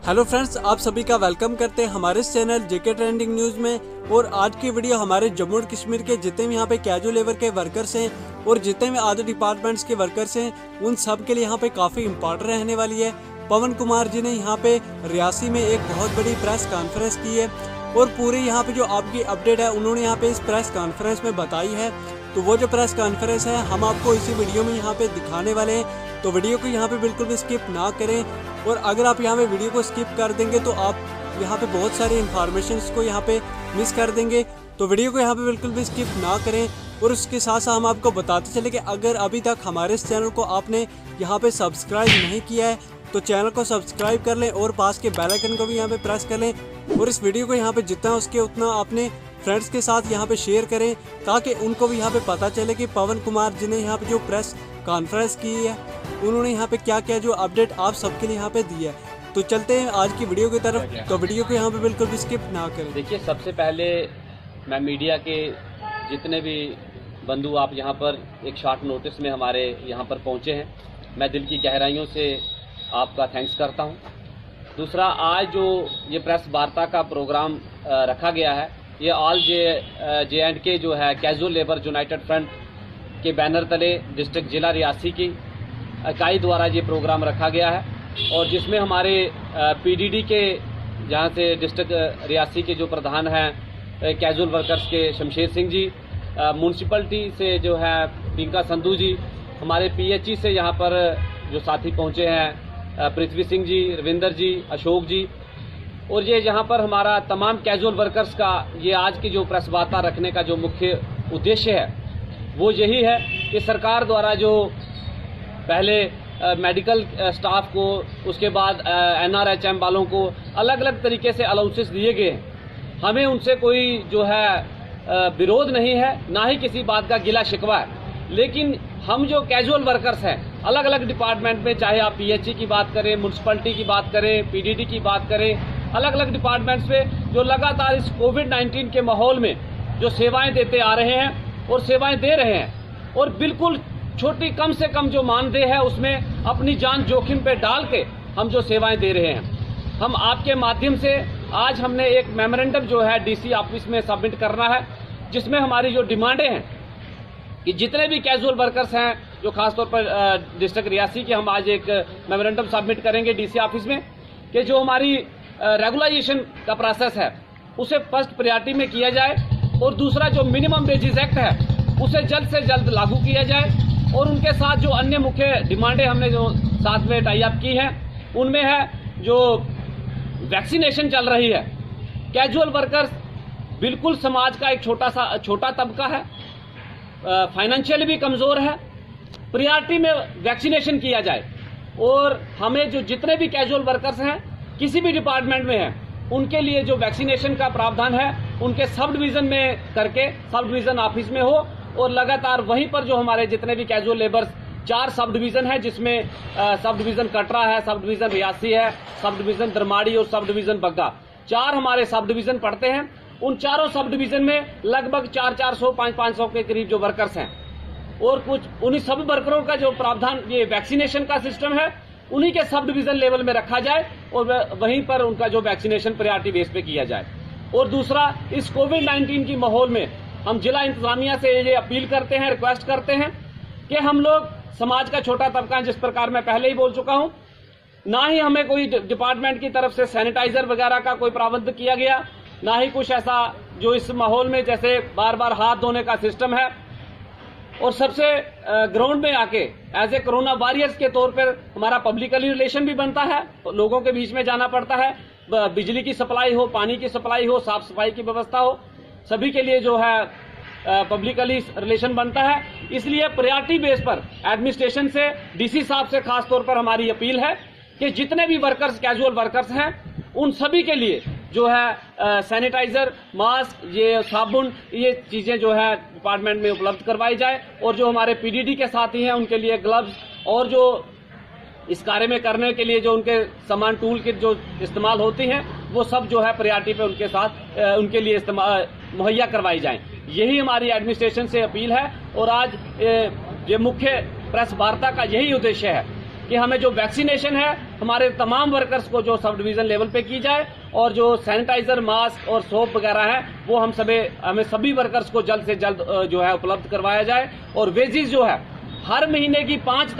Hello friends, आप सभी का वेलकम करते हैं हमारे इस चैनल जेके ट्रेंडिंग न्यूज़ में। और आज की वीडियो हमारे जम्मू और कश्मीर के जितने भी यहाँ पे कैजुअल लेबर के वर्कर्स हैं और जितने भी अदर डिपार्टमेंट्स के वर्कर्स हैं उन सब के लिए यहाँ पे काफ़ी इम्पोर्टेंट रहने वाली है। पवन कुमार जी ने यहाँ पे रियासी में एक बहुत बड़ी प्रेस कॉन्फ्रेंस की है और पूरी यहाँ पे जो आपकी अपडेट है उन्होंने यहाँ पे इस प्रेस कॉन्फ्रेंस में बताई है। तो वो जो प्रेस कॉन्फ्रेंस है हम आपको इसी वीडियो में यहाँ पे दिखाने वाले हैं, तो वीडियो को यहाँ पे बिल्कुल भी स्किप ना करें। और अगर आप यहाँ पे वीडियो को स्किप कर देंगे तो आप यहाँ पे बहुत सारी इन्फॉर्मेशन को यहाँ पे मिस कर देंगे। तो वीडियो को यहाँ पे बिल्कुल भी स्किप ना करें। और उसके साथ साथ हम आपको बताते चले कि अगर अभी तक हमारे इस चैनल को आपने यहाँ पे सब्सक्राइब नहीं किया है तो चैनल को सब्सक्राइब कर लें और पास के बेल आइकन को भी यहाँ पे प्रेस कर लें। और इस वीडियो को यहाँ पे जितना उसके उतना अपने फ्रेंड्स के साथ यहाँ पे शेयर करें ताकि उनको भी यहाँ पे पता चले कि पवन कुमार जी ने यहाँ पे जो प्रेस कॉन्फ्रेंस की है उन्होंने यहाँ पे क्या क्या जो अपडेट आप सबके लिए यहाँ पे दी है। तो चलते हैं आज की वीडियो की तरफ, तो वीडियो को यहाँ पे बिल्कुल भी स्किप ना करें। देखिए, सबसे पहले मैं मीडिया के जितने भी बंधु आप यहाँ पर एक शॉर्ट नोटिस में हमारे यहाँ पर पहुँचे हैं, मैं दिल की गहराइयों से आपका थैंक्स करता हूँ। दूसरा, आज जो ये प्रेस वार्ता का प्रोग्राम रखा गया है ये ऑल जे&के जो है कैजुअल लेबर यूनाइटेड फ्रंट के बैनर तले डिस्ट्रिक्ट जिला रियासी की इकाई द्वारा ये प्रोग्राम रखा गया है और जिसमें हमारे पीडीडी के जहाँ से डिस्ट्रिक्ट रियासी के जो प्रधान हैं कैजुअल वर्कर्स के शमशेर सिंह जी, म्यूनसिपलिटी से जो है पिंका संधू जी, हमारे पीएचई से यहाँ पर जो साथी पहुँचे हैं पृथ्वी सिंह जी, रविंदर जी, अशोक जी, और ये यहाँ पर हमारा तमाम कैजुअल वर्कर्स का ये आज की जो प्रेस वार्ता रखने का जो मुख्य उद्देश्य है वो यही है कि सरकार द्वारा जो पहले मेडिकल स्टाफ को, उसके बाद एनआरएचएम वालों को अलग अलग तरीके से अलाउंसेस दिए गए हैं, हमें उनसे कोई जो है विरोध नहीं है, ना ही किसी बात का गिला शिकवा है। लेकिन हम जो कैजुअल वर्कर्स हैं अलग अलग डिपार्टमेंट में, चाहे आप पीएचई की बात करें, म्यूनसिपलिटी की बात करें, पीडीडी की बात करें, अलग अलग डिपार्टमेंट्स में जो लगातार इस कोविड-19 के माहौल में जो सेवाएं देते आ रहे हैं और सेवाएं दे रहे हैं और बिल्कुल छोटी कम से कम जो मानदेय है उसमें अपनी जान जोखिम पे डाल के हम जो सेवाएं दे रहे हैं, हम आपके माध्यम से आज हमने एक मेमोरेंडम जो है डीसी ऑफिस में सबमिट करना है, जिसमें हमारी जो डिमांडें हैं कि जितने भी कैजुअल वर्कर्स हैं जो खासतौर पर डिस्ट्रिक्ट रियासी के, हम आज एक मेमोरेंडम सबमिट करेंगे डीसी ऑफिस में कि जो हमारी रेगुलाइजेशन का प्रोसेस है उसे फर्स्ट प्रायोरिटी में किया जाए और दूसरा जो मिनिमम वेजेस एक्ट है उसे जल्द से जल्द लागू किया जाए। और उनके साथ जो अन्य मुख्य डिमांडें हमने जो साथ में टाई अप की हैं उनमें है जो वैक्सीनेशन चल रही है। कैजुअल वर्कर्स बिल्कुल समाज का एक छोटा तबका है, फाइनेंशियली भी कमजोर है, प्रायोरिटी में वैक्सीनेशन किया जाए। और हमें जो जितने भी कैजुअल वर्कर्स हैं किसी भी डिपार्टमेंट में हैं उनके लिए जो वैक्सीनेशन का प्रावधान है उनके सब डिवीजन में करके सब डिवीजन ऑफिस में हो और लगातार वहीं पर जो हमारे जितने भी कैजुअल लेबर्स 4 सब डिवीजन है, जिसमें सब डिवीजन कटरा है, सब डिवीजन रियासी है, सब डिवीजन दरमाड़ी और सब डिवीजन बग्गा, 4 हमारे सब डिवीजन पड़ते हैं। उन चारों सब डिवीजन में लगभग 400-400, 500 के करीब जो वर्कर्स हैं और कुछ उन्हीं सब वर्करों का जो प्रावधान ये वैक्सीनेशन का सिस्टम है उन्हीं के सब डिवीजन लेवल में रखा जाए और वहीं पर उनका जो वैक्सीनेशन प्रायोरिटी बेस पे किया जाए। और दूसरा, इस कोविड-19 की माहौल में हम जिला इंतजामिया से ये अपील करते हैं, रिक्वेस्ट करते हैं कि हम लोग समाज का छोटा तबका, जिस प्रकार मैं पहले ही बोल चुका हूं, ना ही हमें कोई डिपार्टमेंट की तरफ से सैनिटाइजर वगैरह का कोई प्रावधान किया गया, ना ही कुछ ऐसा जो इस माहौल में जैसे बार बार हाथ धोने का सिस्टम है। और सबसे ग्राउंड में आके एज ए कोरोना वॉरियर्स के तौर पर हमारा पब्लिकली रिलेशन भी बनता है, लोगों के बीच में जाना पड़ता है, बिजली की सप्लाई हो, पानी की सप्लाई हो, साफ सफाई की व्यवस्था हो, सभी के लिए जो है पब्लिकली रिलेशन बनता है। इसलिए प्रायोरिटी बेस पर एडमिनिस्ट्रेशन से, डीसी साहब से खास तौर पर हमारी अपील है कि जितने भी वर्कर्स कैजुअल वर्कर्स हैं उन सभी के लिए जो है सैनिटाइजर, मास्क, ये साबुन, ये चीजें जो है डिपार्टमेंट में उपलब्ध करवाई जाए। और जो हमारे पीडीडी के साथी हैं उनके लिए ग्लव्स और जो इस कार्य में करने के लिए जो उनके सामान टूल किट जो इस्तेमाल होती हैं वो सब जो है प्रायोरिटी पे उनके साथ उनके लिए इस्तेमाल मुहैया करवाई जाएं। यही हमारी एडमिनिस्ट्रेशन से अपील है और आज ये मुख्य प्रेस वार्ता का यही उद्देश्य है कि हमें जो वैक्सीनेशन है हमारे तमाम वर्कर्स को जो सब डिवीजन लेवल पे की जाए, और जो सैनिटाइजर, मास्क और सोप वगैरह है वो हमें सभी वर्कर्स को जल्द से जल्द जो है उपलब्ध करवाया जाए। और वेजेस जो है हर महीने की 5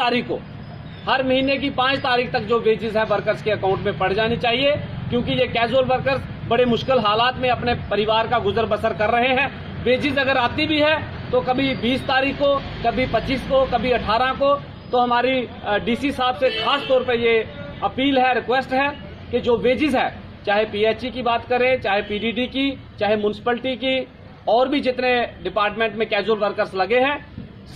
तारीख तक जो वेजेस है वर्कर्स के अकाउंट में पड़ जानी चाहिए, क्योंकि ये कैजुअल वर्कर्स बड़े मुश्किल हालात में अपने परिवार का गुजर बसर कर रहे हैं। वेजेस अगर आती भी है तो कभी 20 तारीख को, कभी 25 को, कभी 18 को। तो हमारी डीसी साहब से खास तौर पे ये अपील है, रिक्वेस्ट है कि जो वेजेस है, चाहे पीएचई की बात करें, चाहे पीडीडी की, चाहे म्युनिसिपैलिटी की, और भी जितने डिपार्टमेंट में कैजुअल वर्कर्स लगे हैं,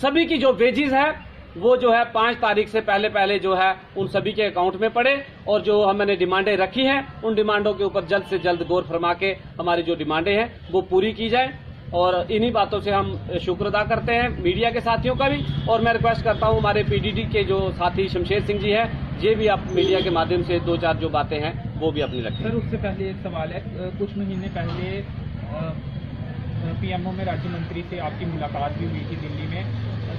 सभी की जो वेजेस है वो जो है 5 तारीख से पहले जो है उन सभी के अकाउंट में पड़े, और जो हमने डिमांडें रखी हैं उन डिमांडों के ऊपर जल्द से जल्द गौर फरमा के हमारी जो डिमांडें हैं वो पूरी की जाए। और इन्हीं बातों से हम शुक्र अदा करते हैं मीडिया के साथियों का भी। और मैं रिक्वेस्ट करता हूं हमारे पीडीडी के जो साथी शमशेर सिंह जी हैं, ये भी आप मीडिया के माध्यम से 2-4 जो बातें हैं वो भी अपनी रखें। सर, उससे पहले एक सवाल है, कुछ महीने पहले पीएमओ में राज्य मंत्री से आपकी मुलाकात भी हुई थी दिल्ली में,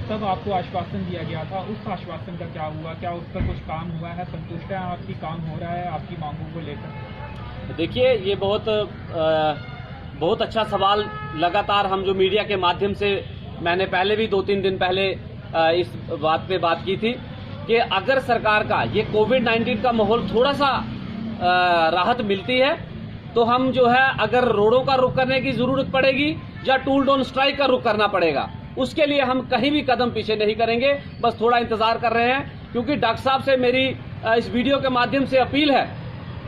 तब आपको आश्वासन दिया गया था, उस आश्वासन का क्या हुआ? क्या उस पर कुछ काम हुआ है? संतुष्ट है आपकी, काम हो रहा है आपकी मांगों को लेकर? देखिए, ये बहुत अच्छा सवाल लगातार हम जो मीडिया के माध्यम से, मैंने पहले भी 2-3 दिन पहले इस बात पे बात की थी कि अगर सरकार का ये कोविड-19 का माहौल थोड़ा सा राहत मिलती है तो हम जो है अगर रोडों का रुख करने की जरूरत पड़ेगी या टूल डाउन स्ट्राइक का रुख करना पड़ेगा, उसके लिए हम कहीं भी कदम पीछे नहीं करेंगे, बस थोड़ा इंतजार कर रहे हैं। क्योंकि डॉक्टर साहब से मेरी इस वीडियो के माध्यम से अपील है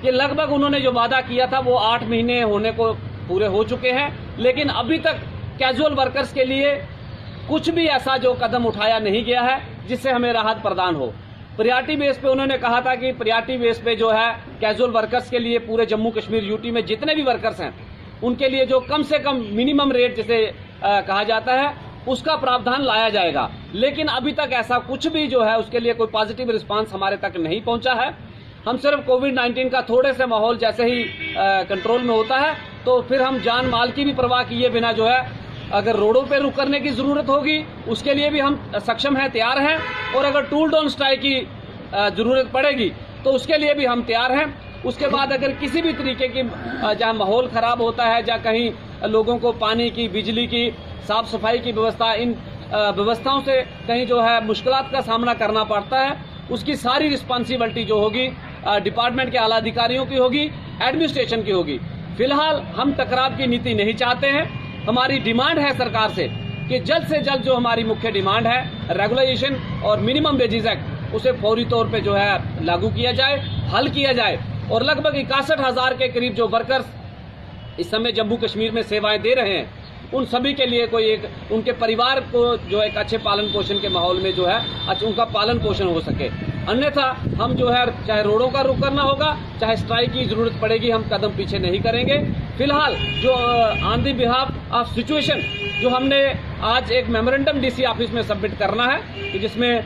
कि लगभग उन्होंने जो वादा किया था वो 8 महीने होने को पूरे हो चुके हैं, लेकिन अभी तक कैजुअल वर्कर्स के लिए कुछ भी ऐसा जो कदम उठाया नहीं गया है जिससे हमें राहत प्रदान हो। प्रियॉरिटी बेस पे उन्होंने कहा था कि प्रियॉरिटी बेस पे जो है कैजुअल वर्कर्स के लिए पूरे जम्मू कश्मीर यूटी में जितने भी वर्कर्स हैं उनके लिए जो कम से कम मिनिमम रेट जिसे कहा जाता है उसका प्रावधान लाया जाएगा। लेकिन अभी तक ऐसा कुछ भी जो है उसके लिए कोई पॉजिटिव रिस्पांस हमारे तक नहीं पहुंचा है। हम सिर्फ कोविड-19 का थोड़े से माहौल जैसे ही कंट्रोल में होता है तो फिर हम जान माल की भी परवाह किए बिना जो है अगर रोडों पे रुक करने की जरूरत होगी उसके लिए भी हम सक्षम हैं, तैयार हैं, और अगर टूल डाउन स्ट्राइक की जरूरत पड़ेगी तो उसके लिए भी हम तैयार हैं। उसके बाद अगर किसी भी तरीके की जहाँ माहौल खराब होता है, जहाँ कहीं लोगों को पानी की, बिजली की, साफ सफाई की व्यवस्था, इन व्यवस्थाओं से कहीं जो है मुश्किलात का सामना करना पड़ता है, उसकी सारी रिस्पॉन्सिबिलिटी जो होगी डिपार्टमेंट के आला अधिकारियों की होगी, एडमिनिस्ट्रेशन की होगी। फिलहाल हम टकराव की नीति नहीं चाहते हैं। हमारी डिमांड है सरकार से कि जल्द से जल्द जो हमारी मुख्य डिमांड है रेगुलाइजेशन और मिनिमम वेजेस एक्ट उसे फौरी तौर पे जो है लागू किया जाए, हल किया जाए, और लगभग 61,000 के करीब जो वर्कर्स इस समय जम्मू कश्मीर में सेवाएं दे रहे हैं उन सभी के लिए कोई एक उनके परिवार को जो एक अच्छे पालन पोषण के माहौल में जो है उनका पालन पोषण हो सके। अन्यथा हम जो है चाहे रोडों का रुख करना होगा, चाहे स्ट्राइक की जरूरत पड़ेगी, हम कदम पीछे नहीं करेंगे। फिलहाल जो on the behalf of situation जो हमने आज एक मेमोरेंडम डीसी ऑफिस में सबमिट करना है जिसमें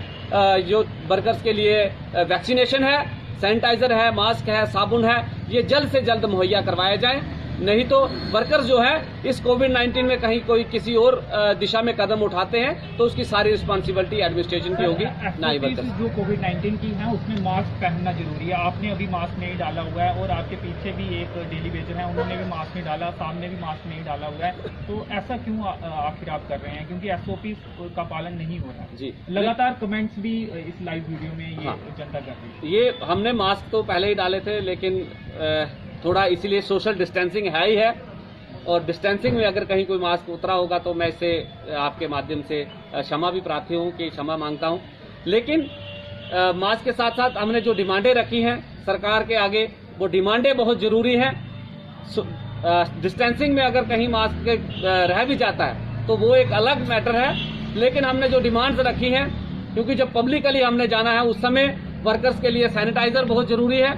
जो वर्कर्स के लिए वैक्सीनेशन है, सैनिटाइजर है, मास्क है, साबुन है, ये जल्द से जल्द मुहैया करवाया जाए। नहीं तो वर्कर्स जो है इस कोविड-19 में कहीं कोई किसी और दिशा में कदम उठाते हैं तो उसकी सारी रिस्पांसिबिलिटी एडमिनिस्ट्रेशन की होगी, ना ही वर्कर्स। जो कोविड-19 की है उसमें मास्क पहनना जरूरी है। आपने अभी मास्क नहीं डाला हुआ है और आपके पीछे भी एक डेली वेजर है, उन्होंने भी मास्क नहीं डाला, सामने भी मास्क नहीं डाला हुआ है, तो ऐसा क्यों आखिर आप कर रहे हैं? क्योंकि SOP का पालन नहीं हो रहा है जी। लगातार कमेंट्स भी इस लाइव वीडियो में ये जनता कर रही है। ये हमने मास्क तो पहले ही डाले थे, लेकिन थोड़ा इसीलिए सोशल डिस्टेंसिंग है ही है, और डिस्टेंसिंग में अगर कहीं कोई मास्क उतरा होगा तो मैं इससे आपके माध्यम से क्षमा भी प्रार्थी हूँ कि क्षमा मांगता हूँ। लेकिन मास्क के साथ साथ हमने जो डिमांडें रखी हैं सरकार के आगे, वो डिमांडें बहुत जरूरी हैं। डिस्टेंसिंग में अगर कहीं मास्क रह भी जाता है तो वो एक अलग मैटर है, लेकिन हमने जो डिमांड्स रखी हैं, क्योंकि जब पब्लिकली हमने जाना है उस समय वर्कर्स के लिए सैनिटाइजर बहुत जरूरी है,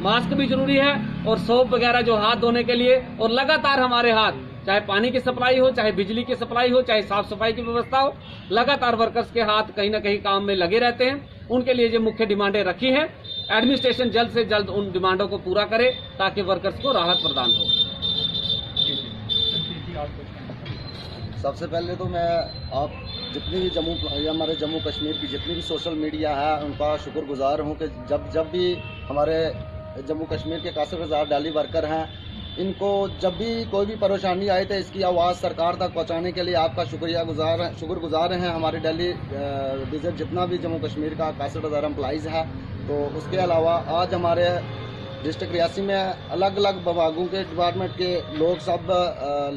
मास्क भी जरूरी है, और सोप वगैरह जो हाथ धोने के लिए, और लगातार हमारे हाथ, चाहे पानी की सप्लाई हो, चाहे बिजली की सप्लाई हो, चाहे साफ सफाई की व्यवस्था हो, लगातार वर्कर्स के हाथ कहीं ना कहीं काम में लगे रहते हैं। उनके लिए जो मुख्य डिमांडें रखी हैं, एडमिनिस्ट्रेशन जल्द से जल्द उन डिमांडों को पूरा करे ताकि वर्कर्स को राहत प्रदान हो। सबसे पहले तो मैं आप जितनी भी हमारे जम्मू कश्मीर की जितनी भी सोशल मीडिया है उनका शुक्रगुजार हूँ कि जब भी हमारे जम्मू कश्मीर के 61,000 डेली वर्कर हैं, इनको जब भी कोई भी परेशानी आए तो इसकी आवाज़ सरकार तक पहुंचाने के लिए आपका शुक्रगुजार हैं हमारे दिल्ली विजिट जितना भी जम्मू कश्मीर का 61,000 एम्प्लॉइज़ है। तो उसके अलावा आज हमारे डिस्ट्रिक्ट रियासी में अलग अलग विभागों के डिपार्टमेंट के लोग सब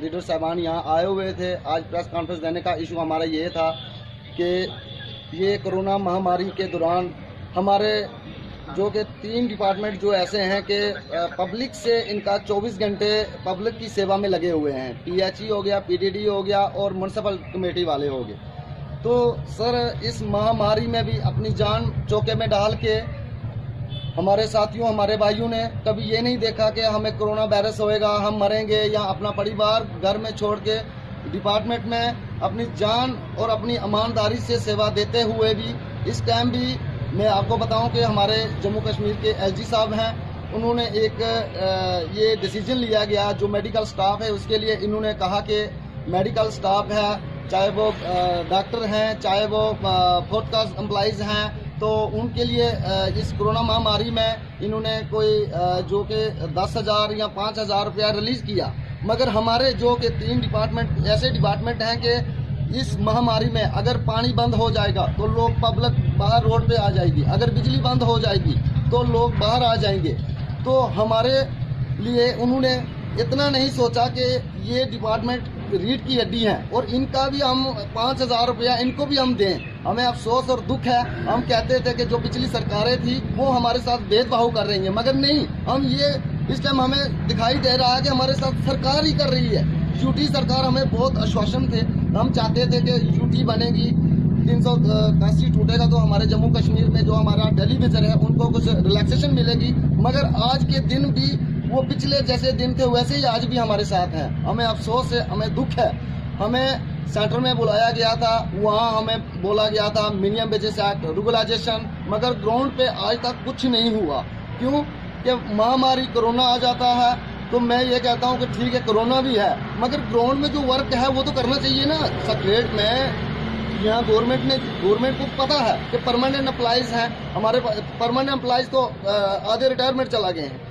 लीडर साहबान यहाँ आए हुए थे। आज प्रेस कॉन्फ्रेंस देने का इशू हमारा ये था कि ये कोरोना महामारी के दौरान हमारे जो कि 3 डिपार्टमेंट जो ऐसे हैं कि पब्लिक से इनका 24 घंटे पब्लिक की सेवा में लगे हुए हैं। PHE हो गया, PDD हो गया और म्यूनसिपल कमेटी वाले हो गए। तो सर इस महामारी में भी अपनी जान चौके में डाल के हमारे साथियों हमारे भाइयों ने कभी ये नहीं देखा कि हमें कोरोना वायरस होएगा, हम मरेंगे या अपना परिवार घर में छोड़ के डिपार्टमेंट में अपनी जान और अपनी ईमानदारी से सेवा देते हुए भी इस टाइम भी मैं आपको बताऊं कि हमारे जम्मू कश्मीर के LG साहब हैं, उन्होंने एक ये डिसीजन लिया गया जो मेडिकल स्टाफ है उसके लिए। इन्होंने कहा कि मेडिकल स्टाफ है, चाहे वो डॉक्टर हैं, चाहे वो फोर्थ क्लास एम्प्लॉइज़ हैं, तो उनके लिए इस कोरोना महामारी में इन्होंने कोई जो कि 10,000 या 5,000 रुपया रिलीज़ किया। मगर हमारे जो कि 3 डिपार्टमेंट ऐसे डिपार्टमेंट हैं कि इस महामारी में अगर पानी बंद हो जाएगा तो लोग पब्लिक बाहर रोड पे आ जाएगी, अगर बिजली बंद हो जाएगी तो लोग बाहर आ जाएंगे। तो हमारे लिए उन्होंने इतना नहीं सोचा कि ये डिपार्टमेंट रीढ़ की हड्डी है और इनका भी हम 5,000 रुपया इनको भी हम दें। हमें अफसोस और दुख है, हम कहते थे कि जो पिछली सरकारें थी वो हमारे साथ भेदभाव कर रही हैं, मगर नहीं, हम ये इस टाइम हमें दिखाई दे रहा है कि हमारे साथ सरकार ही कर रही है। यूटी सरकार हमें बहुत आश्वासन थे, हम चाहते थे कि यूटी बनेगी, 381 टूटेगा तो हमारे जम्मू कश्मीर में जो हमारा दिल्ली विजन है उनको कुछ रिलैक्सेशन मिलेगी। मगर आज के दिन भी वो पिछले जैसे दिन थे वैसे ही आज भी हमारे साथ हैं। हमें अफसोस है, हमें दुख है। हमें सेंटर में बुलाया गया था, वहाँ हमें बोला गया था मिनिमम वेजेस एक्ट रेगुलाइजेशन, मगर ग्राउंड पे आज तक कुछ नहीं हुआ। क्यों कि महामारी कोरोना आ जाता है तो मैं ये कहता हूँ कि ठीक है कोरोना भी है, मगर ग्राउंड में जो वर्क है वो तो करना चाहिए ना। सेक्रेट में यहाँ गवर्नमेंट को पता है कि परमानेंट एम्प्लॉइज हैं, हमारे परमानेंट एम्प्लॉइज तो आधे रिटायरमेंट चला गए हैं।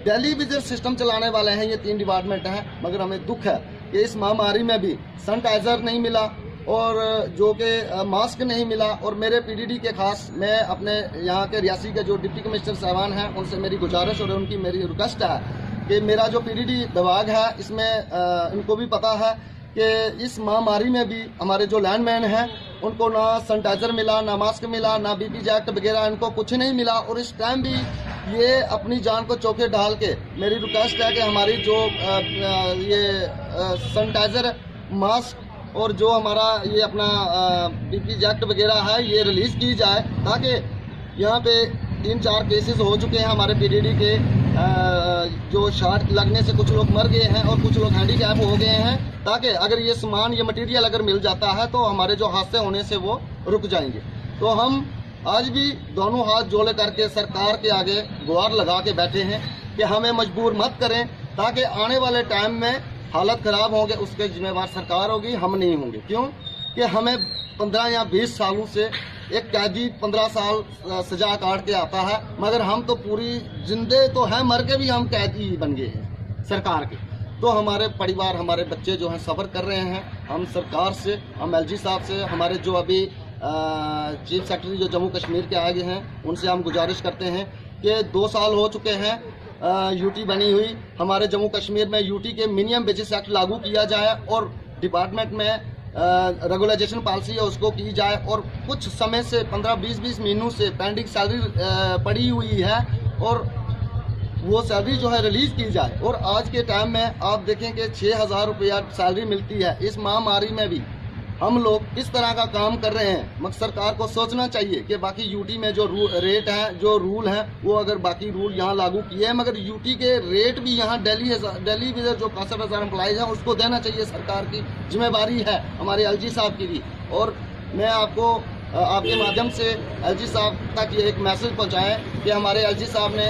दिल्ली विजिट सिस्टम चलाने वाले हैं ये 3 डिपार्टमेंट हैं, मगर हमें दुख है कि इस महामारी में भी सैनिटाइजर नहीं मिला और जो कि मास्क नहीं मिला। और मेरे PDD के खास मैं अपने यहाँ के रियासी के जो डिप्टी कमिश्नर साहबान हैं उनसे मेरी गुजारिश और उनकी मेरी रिक्वेस्ट है कि मेरा जो PDD विभाग है इसमें इनको भी पता है कि इस महामारी में भी हमारे जो लैंडमैन हैं उनको ना सैनिटाइजर मिला, ना मास्क मिला, ना BP जैक्ट वगैरह, इनको कुछ नहीं मिला। और इस टाइम भी ये अपनी जान को चौके डाल के मेरी रिक्वेस्ट है कि हमारी जो ये सैनिटाइजर, मास्क और जो हमारा ये अपना BP जैक्ट वगैरह है ये रिलीज़ की जाए, ताकि यहाँ पे 3-4 केसेस हो चुके हैं हमारे PDD के, जो शॉट लगने से कुछ लोग मर गए हैं और कुछ लोग हैंडीकैप हो गए हैं, ताकि अगर ये सामान ये मटेरियल अगर मिल जाता है तो हमारे जो हादसे होने से वो रुक जाएंगे। तो हम आज भी दोनों हाथ जोड़े करके सरकार के आगे गुहार लगा के बैठे हैं कि हमें मजबूर मत करें, ताकि आने वाले टाइम में हालत ख़राब होंगे उसके जिम्मेवार सरकार होगी, हम नहीं होंगे। क्यों कि हमें 15 या 20 सालों से एक कैदी 15 साल सजा काट के आता है, मगर हम तो पूरी जिंदे तो हैं, मर के भी हम कैदी बन गए हैं सरकार के। तो हमारे परिवार, हमारे बच्चे जो हैं सफ़र कर रहे हैं। हम सरकार से, हम LG साहब से, हमारे जो अभी चीफ सेक्रेटरी जो जम्मू कश्मीर के आगे हैं उनसे हम गुजारिश करते हैं कि 2 साल हो चुके हैं यूटी बनी हुई, हमारे जम्मू कश्मीर में यूटी के मिनिमम वेजेस एक्ट लागू किया जाए और डिपार्टमेंट में रेगुलाइजेशन पॉलिसी है उसको की जाए। और कुछ समय से 15-20 महीनों से पेंडिंग सैलरी पड़ी हुई है और वो सैलरी जो है रिलीज़ की जाए। और आज के टाइम में आप देखें कि 6,000 रुपया सैलरी मिलती है। इस महामारी में भी हम लोग इस तरह का काम कर रहे हैं, मगर सरकार को सोचना चाहिए कि बाकी यूटी में जो रेट हैं, जो रूल हैं, वो अगर बाकी रूल यहाँ लागू किए हैं, मगर यूटी के रेट भी यहाँ दिल्ली विजर जो 65,000 एम्प्लॉइज हैं उसको देना चाहिए। सरकार की जिम्मेवारी है, हमारे LG साहब की भी। और मैं आपको आपके माध्यम से LG साहब तक ये एक मैसेज पहुंचाएं कि हमारे LG साहब ने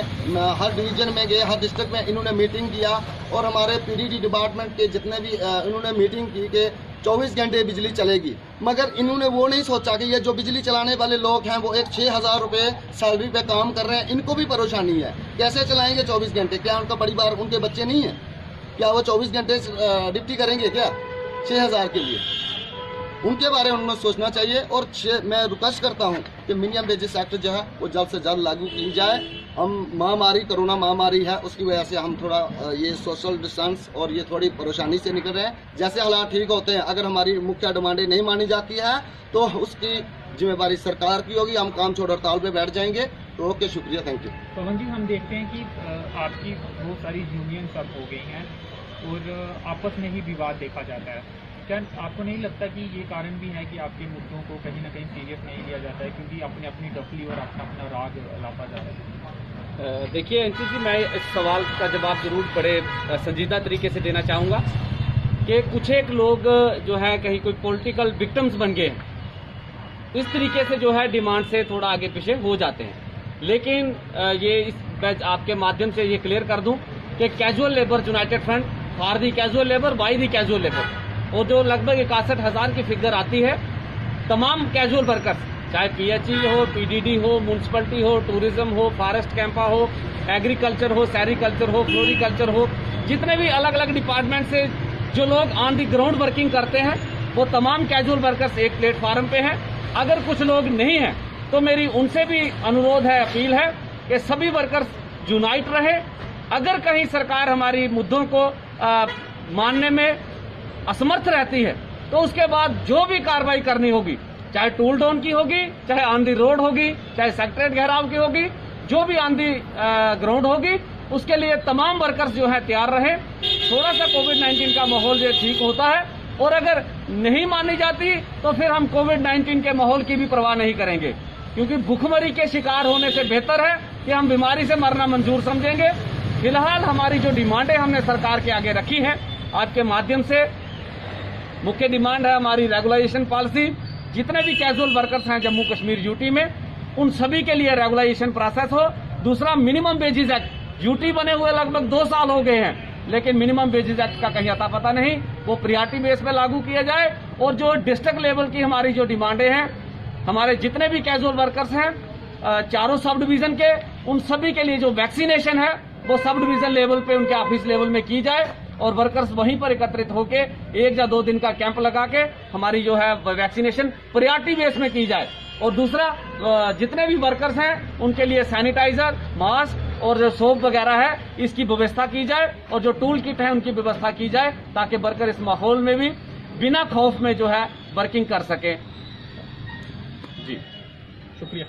हर डिवीजन में गए, हर डिस्ट्रिक्ट में इन्होंने मीटिंग किया और हमारे PDD डिपार्टमेंट के जितने भी इन्होंने मीटिंग की कि 24 घंटे बिजली चलेगी, मगर इन्होंने वो नहीं सोचा कि ये जो बिजली चलाने वाले लोग हैं वो एक 6,000 रुपये सैलरी पे काम कर रहे हैं, इनको भी परेशानी है, कैसे चलाएंगे 24 घंटे? क्या उनका बड़ी बार उनके बच्चे नहीं हैं? क्या वो 24 घंटे ड्यूटी करेंगे क्या 6,000 के लिए? उनके बारे में उन्हें सोचना चाहिए। और मैं रिक्वेस्ट करता हूँ कि मिनिमम वेजेस एक्ट जो है वो जल्द से जल्द लागू की जाए। हम महामारी, कोरोना महामारी है, उसकी वजह से हम थोड़ा ये सोशल डिस्टेंस और ये थोड़ी परेशानी से निकल रहे हैं। जैसे हालात ठीक होते हैं, अगर हमारी मुख्य डिमांडें नहीं मानी जाती है तो उसकी जिम्मेदारी सरकार की होगी, हम काम छोड़ हड़ताल पे बैठ जाएंगे। तो ओके, शुक्रिया, थैंक यू। पवन जी, हम देखते हैं कि आपकी बहुत सारी यूनियन सब हो गई हैं और आपस में ही विवाद देखा जाता है। क्या आपको नहीं लगता कि ये कारण भी है कि आपके मुद्दों को कहीं ना कहीं सीरियस नहीं लिया जाता है, क्योंकि अपनी अपनी डफली और अपना अपना राग लापा जाता है? देखिए अंकित जी, मैं इस सवाल का जवाब जरूर बड़े संजीदा तरीके से देना चाहूँगा कि कुछ एक लोग जो है कहीं कोई पॉलिटिकल विक्टिम्स बन गए हैं, इस तरीके से जो है डिमांड से थोड़ा आगे पीछे हो जाते हैं। लेकिन मैं आपके माध्यम से ये क्लियर कर दूं कि casual labour United front for the casual labour by the casual labour, और जो लगभग 61,000 की फिगर आती है, तमाम कैजुअल वर्कर्स, चाहे पीएचई हो, पीडीडी हो, म्यूनसिपलिटी हो, टूरिज्म हो, फॉरेस्ट कैंपा हो, एग्रीकल्चर हो, सेरिकल्चर हो, फ्लोरिकल्चर हो, जितने भी अलग अलग डिपार्टमेंट से जो लोग ऑन दी ग्राउंड वर्किंग करते हैं, वो तमाम कैजुअल वर्कर्स एक प्लेटफार्म पे हैं। अगर कुछ लोग नहीं हैं तो मेरी उनसे भी अनुरोध है, अपील है कि सभी वर्कर्स यूनाइट रहे। अगर कहीं सरकार हमारी मुद्दों को मानने में असमर्थ रहती है तो उसके बाद जो भी कार्रवाई करनी होगी, चाहे टूल डाउन की होगी, चाहे ऑन दी रोड होगी, चाहे सेक्रेटरीट घेराव की होगी, जो भी ऑन दी ग्राउंड होगी, उसके लिए तमाम वर्कर्स जो है तैयार रहे। थोड़ा सा कोविड-19 का माहौल जो ठीक होता है, और अगर नहीं मानी जाती तो फिर हम कोविड-19 के माहौल की भी परवाह नहीं करेंगे, क्योंकि भूखमरी के शिकार होने से बेहतर है कि हम बीमारी से मरना मंजूर समझेंगे। फिलहाल हमारी जो डिमांडें हमने सरकार के आगे रखी है, आपके माध्यम से मुख्य डिमांड है हमारी रेगुलाइजेशन पॉलिसी। जितने भी कैजुअल वर्कर्स हैं जम्मू कश्मीर यूटी में, उन सभी के लिए रेगुलाइजेशन प्रोसेस हो। दूसरा, मिनिमम वेजेस एक्ट, यूटी बने हुए लगभग 2 साल हो गए हैं, लेकिन मिनिमम वेजेस एक्ट का कहीं अता पता नहीं, वो प्रियॉरिटी बेस पे लागू किया जाए। और जो डिस्ट्रिक्ट लेवल की हमारी जो डिमांडें हैं, हमारे जितने भी कैजुअल वर्कर्स हैं चारों सब डिवीजन के, उन सभी के लिए जो वैक्सीनेशन है वो सब डिवीजन लेवल पे, उनके ऑफिस लेवल में की जाए, और वर्कर्स वहीं पर एकत्रित होके 1 या 2 दिन का कैंप लगा के हमारी जो है वैक्सीनेशन प्रियॉरिटी बेस में की जाए। और दूसरा, जितने भी वर्कर्स हैं उनके लिए सैनिटाइजर, मास्क और जो सोप वगैरह है, इसकी व्यवस्था की जाए, और जो टूल किट है उनकी व्यवस्था की जाए, ताकि वर्कर इस माहौल में भी बिना खौफ में जो है वर्किंग कर सके। जी, शुक्रिया।